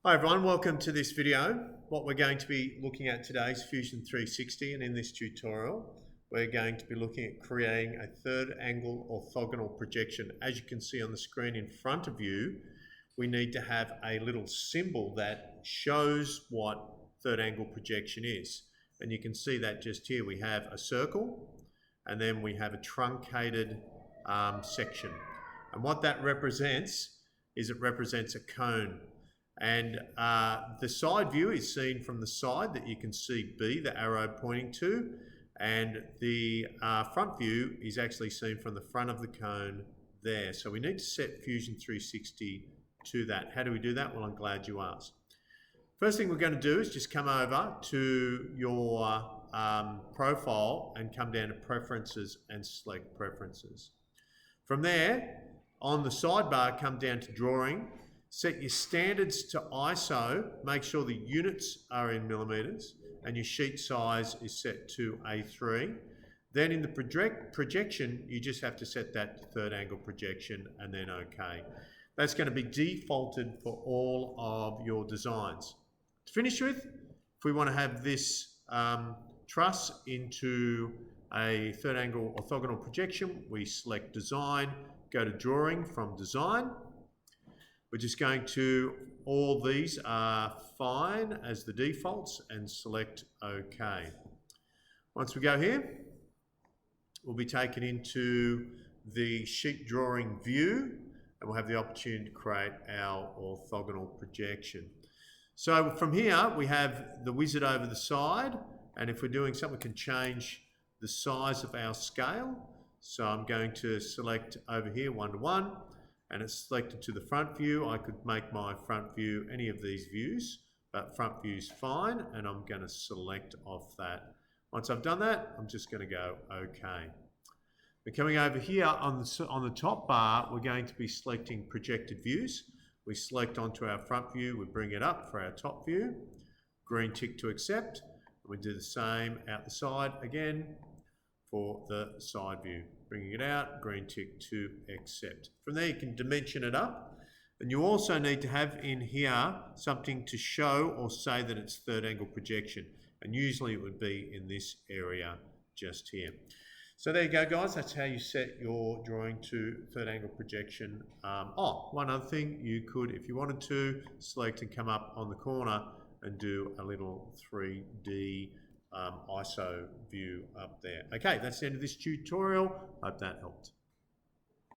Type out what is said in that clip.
Hi everyone, welcome to this video. What we're going to be looking at today is Fusion 360, and in this tutorial we're going to be looking at creating a third angle orthogonal projection. As you can see on the screen in front of you, we need to have a little symbol that shows what third angle projection is. And you can see that just here. We have a circle and then we have a truncated section. And what that represents is it represents a cone. And the side view is seen from the side that you can see B, the arrow pointing to, and the front view is actually seen from the front of the cone there. So we need to set Fusion 360 to that. How do we do that? Well, I'm glad you asked. First thing we're going to do is just come over to your profile and come down to Preferences and select Preferences. From there, on the sidebar, come down to Drawing. Set your standards to ISO, make sure the units are in millimeters, and your sheet size is set to A3. Then in the projection, you just have to set that to third angle projection and then OK. That's going to be defaulted for all of your designs. To finish with, if we want to have this truss into a third angle orthogonal projection, we select Design, go to Drawing from Design. We're just going to, all these are fine as the defaults, and select OK. Once we go here, we'll be taken into the sheet drawing view and we'll have the opportunity to create our orthogonal projection. So from here, we have the wizard over the side, and if we're doing something, we can change the size of our scale. So I'm going to select over here 1 to 1. And it's selected to the front view. I could make my front view any of these views, but front view's fine, and I'm going to select off that. Once I've done that, I'm just going to go OK. We're coming over here on the top bar, we're going to be selecting projected views. We select onto our front view, we bring it up for our top view, green tick to accept. We do the same out the side again for the side view. Bringing it out, green tick to accept. From there you can dimension it up, and you also need to have in here something to show or say that it's third angle projection, and usually it would be in this area just here. So there you go guys, that's how you set your drawing to third angle projection. One other thing, you could, if you wanted to, select and come up on the corner and do a little 3D ISO view up there. Okay, that's the end of this tutorial. Hope that helped.